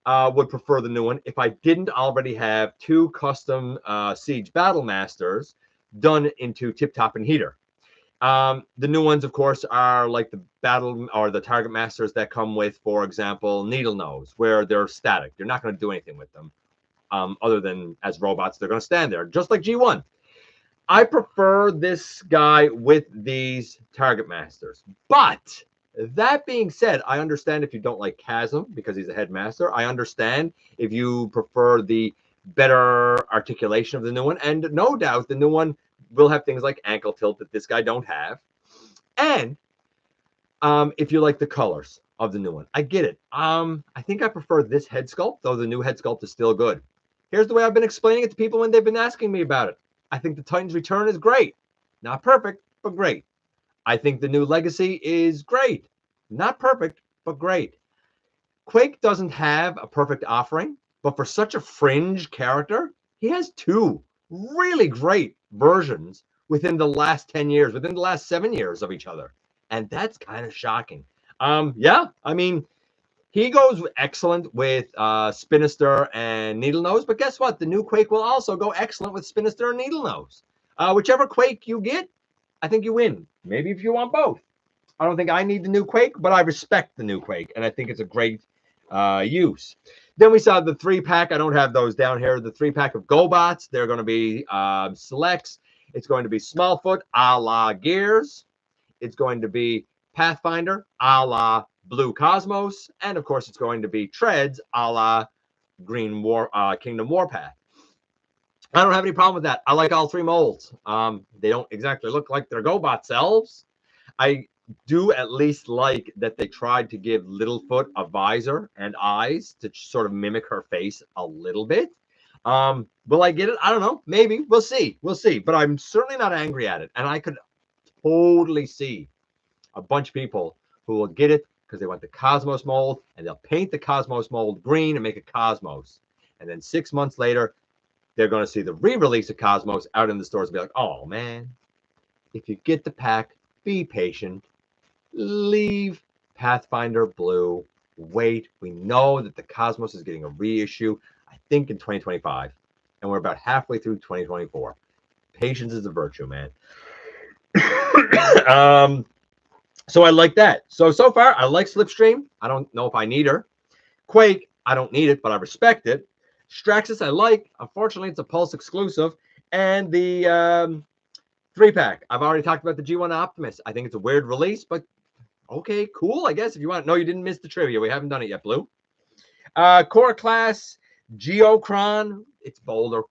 would prefer the new one if I didn't already have two custom Siege Battle Masters done into Tip Top and Heater. The new ones, of course, are like the battle or the target masters that come with, for example, Needle Nose, where they're static. You're not going to do anything with them other than as robots. They're going to stand there, just like G1. I prefer this guy with these target masters. But that being said, I understand if you don't like Chasm because he's a headmaster. I understand if you prefer the better articulation of the new one. And no doubt the new one will have things like ankle tilt that this guy don't have. And if you like the colors of the new one, I get it. I think I prefer this head sculpt, though the new head sculpt is still good. Here's the way I've been explaining it to people when they've been asking me about it. I think the Titans Return is great. Not perfect, but great. I think the new Legacy is great. Not perfect, but great. Quake doesn't have a perfect offering, but for such a fringe character, he has two really great versions within the last 10 years, within the last 7 years of each other. And that's kind of shocking. Yeah, I mean, he goes excellent with Spinister and Needle Nose, but guess what? The new Quake will also go excellent with Spinister and Needle Nose. Whichever Quake you get, I think you win. Maybe if you want both. I don't think I need the new Quake, but I respect the new Quake, and I think it's a great use. Then we saw the 3-pack. I don't have those down here. The 3-pack of GoBots. They're going to be selects. It's going to be Smallfoot a la Gears. It's going to be Pathfinder a la Blue Cosmos, and of course it's going to be Treads a la Green Kingdom Warpath. I don't have any problem with that. I like all three molds. They don't exactly look like their GoBot selves. I do at least like that they tried to give Littlefoot a visor and eyes to sort of mimic her face a little bit. Will I get it? I don't know. Maybe. We'll see. We'll see. But I'm certainly not angry at it. And I could totally see a bunch of people who will get it because they want the Cosmos mold, and they'll paint the Cosmos mold green and make it Cosmos. And then 6 months later, they're going to see the re-release of Cosmos out in the stores and be like, oh, man, if you get the pack, be patient. Leave Pathfinder Blue. Wait. We know that the Cosmos is getting a reissue, I think, in 2025. And we're about halfway through 2024. Patience is a virtue, man. So I like that. So far, I like Slipstream. I don't know if I need her. Quake, I don't need it, but I respect it. Straxus, I like. Unfortunately, it's a Pulse exclusive. And the 3-pack. I've already talked about the G1 Optimus. I think it's a weird release, but okay, cool, I guess. If you want. No, you didn't miss the trivia. We haven't done it yet, Blue. Core Class Geocron. It's Boulder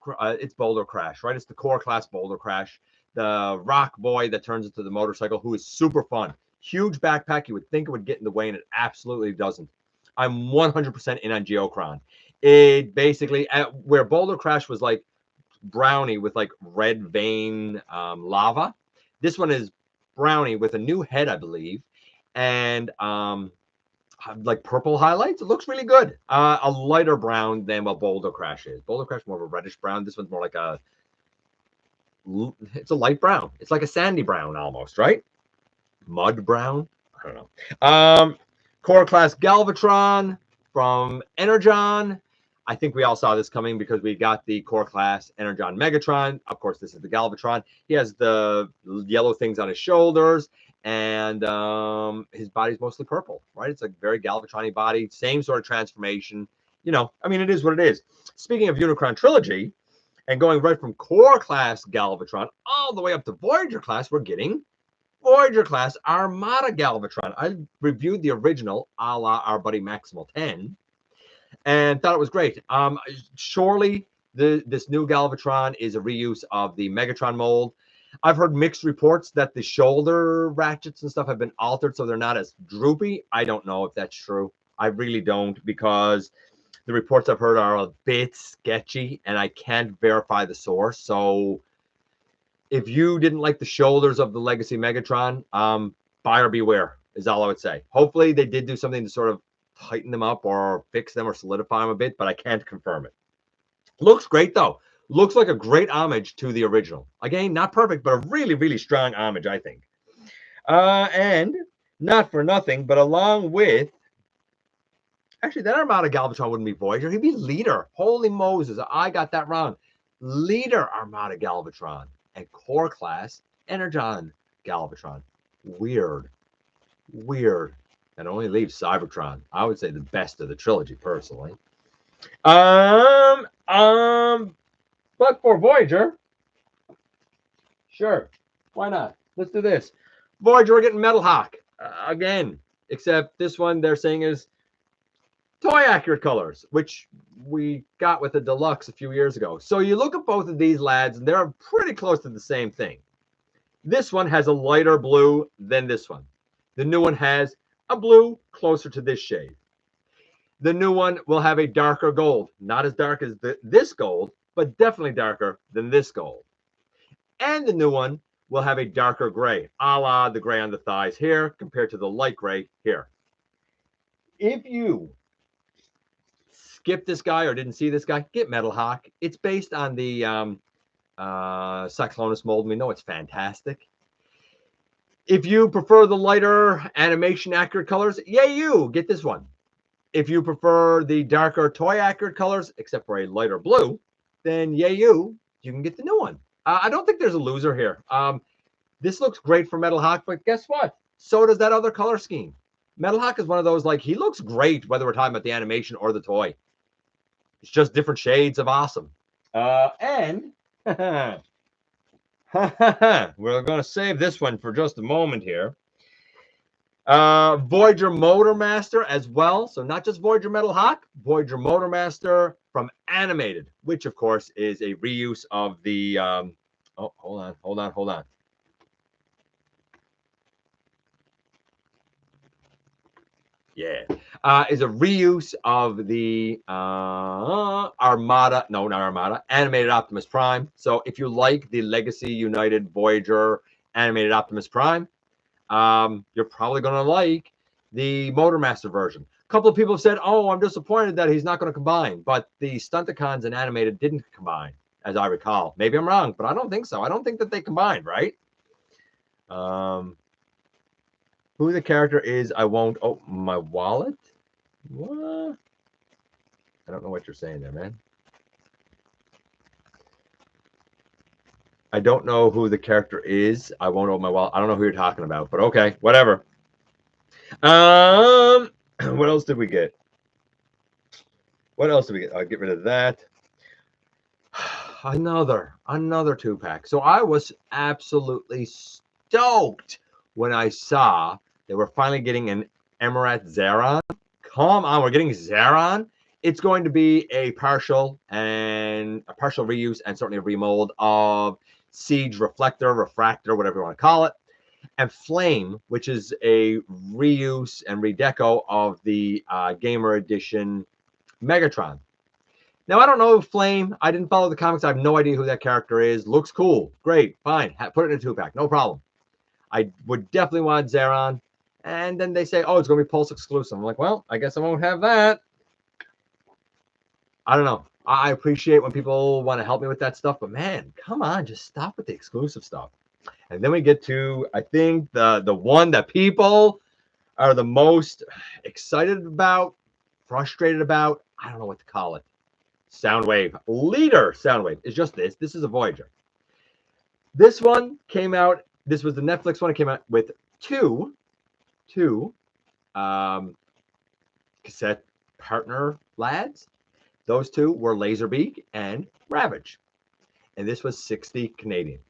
Crash, right? It's the Core Class Boulder Crash. The rock boy that turns into the motorcycle, who is super fun. Huge backpack. You would think it would get in the way, and it absolutely doesn't. I'm 100% in on Geocron. It basically, where Boulder Crash was like brownie with like red vein lava, this one is brownie with a new head, I believe, and like purple highlights. It looks really good. A lighter brown than what Boulder Crash is. Boulder Crash more of a reddish brown. This one's more like it's a light brown. It's like a sandy brown almost, right? Mud brown. I don't know. Core Class Galvatron from Energon. I think we all saw this coming because we got the Core Class Energon Megatron. Of course, this is the Galvatron. He has the yellow things on his shoulders, and his body's mostly purple, right? It's like very Galvatron-y body, same sort of transformation. You know, I mean, it is what it is. Speaking of Unicron Trilogy, and going right from core class Galvatron all the way up to Voyager class, we're getting Voyager class Armada Galvatron. I reviewed the original, a la our buddy Maximal 10, and thought it was great. Surely this new Galvatron is a reuse of the Megatron mold. I've heard mixed reports that the shoulder ratchets and stuff have been altered so they're not as droopy. I don't know if that's true. I really don't, because the reports I've heard are a bit sketchy and I can't verify the source. So if you didn't like the shoulders of the Legacy Megatron, buyer beware is all I would say. Hopefully they did do something to sort of tighten them up or fix them or solidify them a bit, but I can't confirm it. Looks great though. Looks like a great homage to the original. Again, not perfect, but a really, really strong homage, I think. And not for nothing, but along with, actually, that Armada Galvatron wouldn't be Voyager. He'd be Leader. Holy Moses, I got that wrong. Leader Armada Galvatron and core class Energon Galvatron. Weird. That only leaves Cybertron. I would say the best of the trilogy, personally. But for Voyager, sure, why not? Let's do this. Voyager, we're getting Metal Hawk again, except this one they're saying is toy accurate colors, which we got with the deluxe a few years ago. So you look at both of these lads, and they're pretty close to the same thing. This one has a lighter blue than this one. The new one has a blue closer to this shade. The new one will have a darker gold, not as dark as this gold, but definitely darker than this gold. And the new one will have a darker gray, a la the gray on the thighs here compared to the light gray here. If you skip this guy or didn't see this guy, get Metal Hawk. It's based on the Cyclonus mold. We know it's fantastic. If you prefer the lighter animation accurate colors, yay you, get this one. If you prefer the darker toy accurate colors, except for a lighter blue, then yay you can get the new one. I don't think there's a loser here. This looks great for Metal Hawk, but guess what? So does that other color scheme. Metal Hawk is one of those, like, he looks great whether we're talking about the animation or the toy. It's just different shades of awesome. And we're going to save this one for just a moment here. Voyager Motormaster as well. So not just Voyager Metal Hawk, Voyager Motormaster from Animated, which of course is a reuse of the oh, hold on. Yeah. Is a reuse of the Armada, no, not Armada, Animated Optimus Prime. So if you like the Legacy United Voyager Animated Optimus Prime, you're probably going to like the Motormaster version. A couple of people have said, oh, I'm disappointed that he's not going to combine, but the Stunticons and Animated didn't combine, as I recall. Maybe I'm wrong, but I don't think so. I don't think that they combined, right? Who the character is, I won't. Oh, my wallet? What? I don't know what you're saying there, man. I don't know who the character is. I won't open my wallet. I don't know who you're talking about, but okay, whatever. What else did we get? I'll get rid of that. Another 2-pack. So I was absolutely stoked when I saw they were finally getting an Emerald Zeron. Come on, we're getting Zeron. It's going to be a partial reuse and certainly a remold of Siege Reflector, Refractor, whatever you want to call it, and Flame, which is a reuse and redeco of the Gamer Edition Megatron. Now, I don't know Flame. I didn't follow the comics. I have no idea who that character is. Looks cool. Great. Fine. Put it in a 2-pack. No problem. I would definitely want Zeron. And then they say, oh, it's going to be Pulse exclusive. I'm like, well, I guess I won't have that. I don't know. I appreciate when people want to help me with that stuff. But, man, come on. Just stop with the exclusive stuff. And then we get to, I think, the one that people are the most excited about, frustrated about. I don't know what to call it. Soundwave. Leader Soundwave. It's just this. This is a Voyager. This one came out. This was the Netflix one. It came out with two cassette partner lads. Those two were Laserbeak and Ravage. And this was 60 Canadian.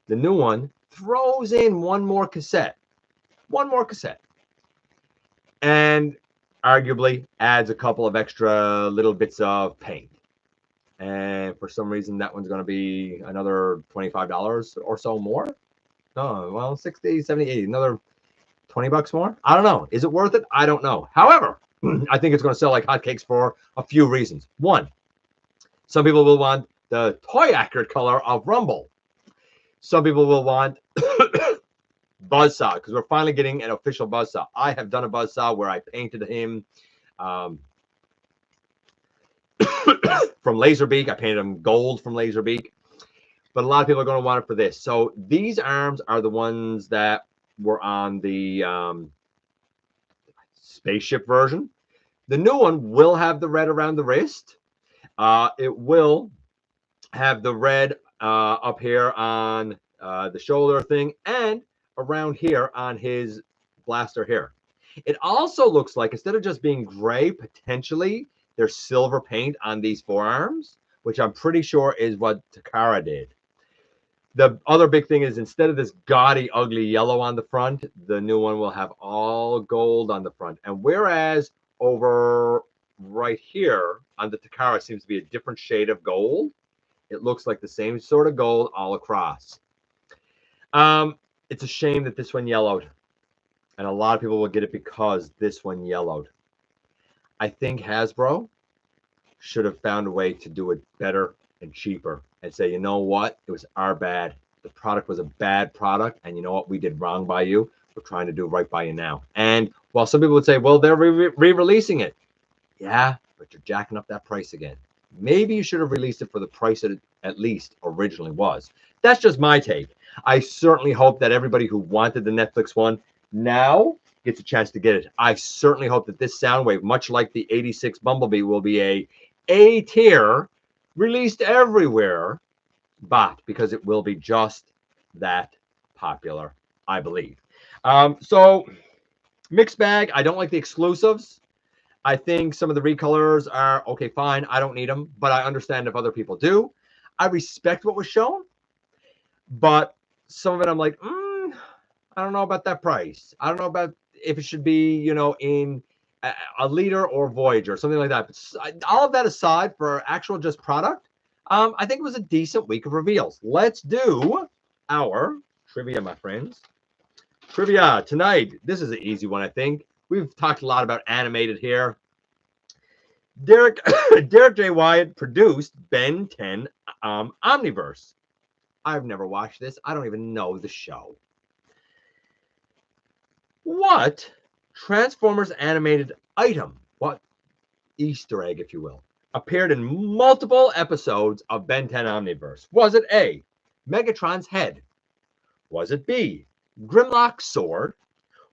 The new one throws in one more cassette. And arguably adds a couple of extra little bits of paint. And for some reason, that one's going to be another $25 or so more. Oh, well, 60, 70, 80, another $20 more. I don't know. Is it worth it? I don't know. However, I think it's going to sell like hotcakes for a few reasons. One, some people will want the toy accurate color of Rumble. Some people will want Buzzsaw, because we're finally getting an official Buzzsaw. I have done a Buzzsaw where I painted him from Laserbeak. I painted him gold from Laserbeak. But a lot of people are going to want it for this. So these arms are the ones that were on the spaceship version. The new one will have the red around the wrist. It will have the red up here on the shoulder thing and around here on his blaster here. It also looks like instead of just being gray, potentially there's silver paint on these forearms, which I'm pretty sure is what Takara did. The other big thing is instead of this gaudy, ugly yellow on the front, the new one will have all gold on the front. And whereas over right here on the Takara seems to be a different shade of gold, it looks like the same sort of gold all across. It's a shame that this one yellowed. And a lot of people will get it because this one yellowed. I think Hasbro should have found a way to do it better and cheaper and say, you know what? It was our bad. The product was a bad product. And you know what? We did wrong by you. We're trying to do right by you now. And while some people would say, well, they're re-releasing it. Yeah, but you're jacking up that price again. Maybe you should have released it for the price it at least originally was. That's just my take. I certainly hope that everybody who wanted the Netflix one now gets a chance to get it. I certainly hope that this Soundwave, much like the 86 Bumblebee, will be a A-tier, released everywhere, but because it will be just that popular, I believe. So, mixed bag. I don't like the exclusives. I think some of the recolors are, okay, fine. I don't need them, but I understand if other people do. I respect what was shown, but some of it I'm like, I don't know about that price. I don't know about if it should be, you know, in a Leader or Voyager, something like that. But all of that aside, for actual just product, I think it was a decent week of reveals. Let's do our trivia, my friends. Trivia tonight. This is an easy one, I think. We've talked a lot about animated here. Derek J. Wyatt produced Ben 10 Omniverse. I've never watched this. I don't even know the show. What Transformers animated item, what Easter egg, if you will, appeared in multiple episodes of Ben 10 Omniverse? Was it A, Megatron's head? Was it B, Grimlock's sword?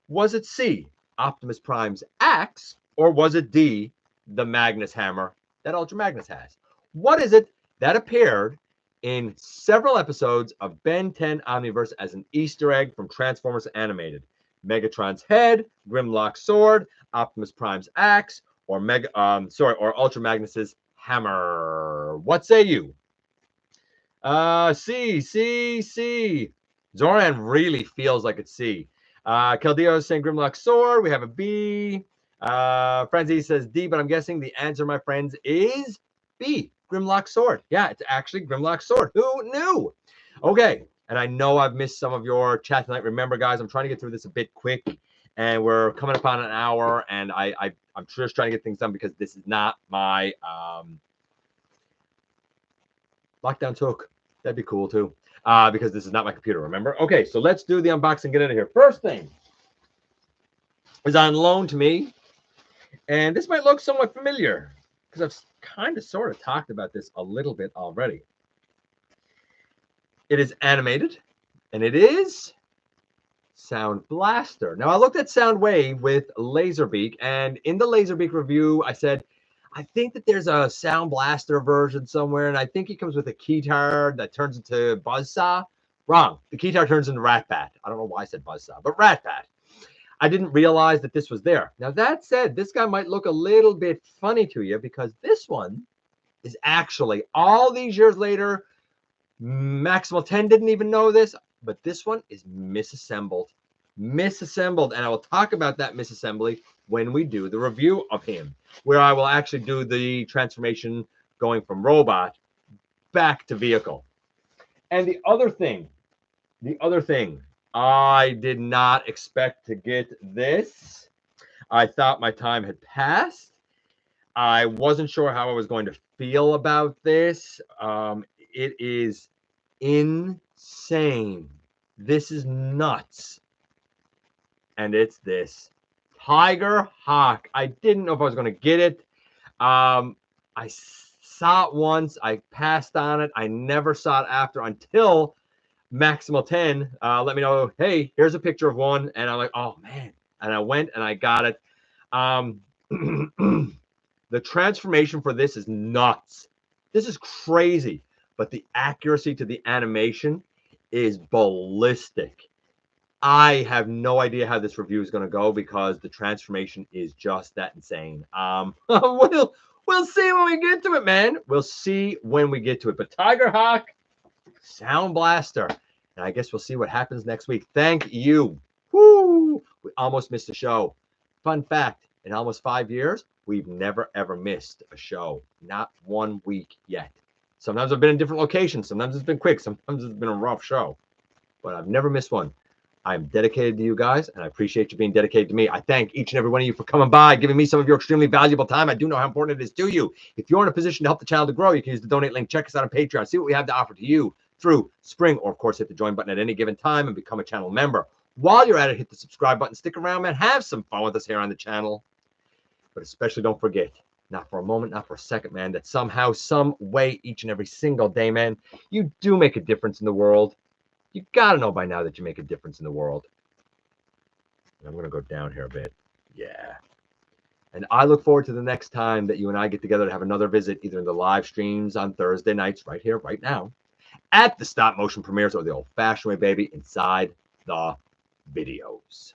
Was it C, Optimus Prime's axe? Or was it D, the Magnus hammer that Ultra Magnus has? What is it that appeared in several episodes of Ben 10 Omniverse as an Easter egg from Transformers Animated? Megatron's head, Grimlock's sword, Optimus Prime's axe, or Ultra Magnus's hammer. What say you? C. Zoran really feels like it's C. Caldeo is saying Grimlock's sword. We have a B. Frenzy says D, but I'm guessing the answer, my friends, is B. Grimlock's sword. Yeah, it's actually Grimlock's sword. Who knew? Okay. And I know I've missed some of your chat tonight. Remember, guys, I'm trying to get through this a bit quick. And we're coming upon an hour. And I'm just trying to get things done because this is not my lockdown took. That'd be cool, too. Because this is not my computer, remember? Okay, so let's do the unboxing and get out of here. First thing is on loan to me. And this might look somewhat familiar because I've kind of sort of talked about this a little bit already. It is animated, and it is Sound Blaster. Now, I looked at Soundwave with Laserbeak, and in the Laserbeak review, I said, I think that there's a Sound Blaster version somewhere, and I think he comes with a keytar that turns into Buzzsaw Wrong. The keytar turns into Rat Bat. I don't know why I said Buzzsaw, but Rat Bat. I didn't realize that this was there. Now, that said, this guy might look a little bit funny to you because this one is actually, all these years later, Maximal 10 didn't even know this, but this one is misassembled. Misassembled. And I will talk about that misassembly when we do the review of him, where I will actually do the transformation going from robot back to vehicle. And the other thing, I did not expect to get this. I thought my time had passed. I wasn't sure how I was going to feel about this. It is insane. This is nuts. And it's this Tiger Hawk. I didn't know if I was going to get it. I saw it once. I passed on it. I never saw it after until Maximal 10 let me know, hey, here's a picture of one. And I'm like, oh, man. And I went and I got it. The transformation for this is nuts. This is crazy. But the accuracy to the animation is ballistic. I have no idea how this review is going to go because the transformation is just that insane. We'll see when we get to it, man. We'll see when we get to it. But Tiger Hawk, Sound Blaster. And I guess we'll see what happens next week. Thank you. Woo! We almost missed a show. Fun fact, in almost 5 years, we've never, ever missed a show. Not 1 week yet. Sometimes I've been in different locations. Sometimes it's been quick. Sometimes it's been a rough show. But I've never missed one. I'm dedicated to you guys, and I appreciate you being dedicated to me. I thank each and every one of you for coming by, giving me some of your extremely valuable time. I do know how important it is to you. If you're in a position to help the channel to grow, you can use the donate link. Check us out on Patreon. See what we have to offer to you through Spring, or of course, hit the join button at any given time and become a channel member. While you're at it, hit the subscribe button. Stick around, man. Have some fun with us here on the channel. But especially don't forget, not for a moment, not for a second, man, that somehow, some way, each and every single day, man, you do make a difference in the world. You got to know by now that you make a difference in the world. I'm going to go down here a bit. Yeah. And I look forward to the next time that you and I get together to have another visit, either in the live streams on Thursday nights, right here, right now, at the stop motion premieres, or the old fashioned way, baby, inside the videos.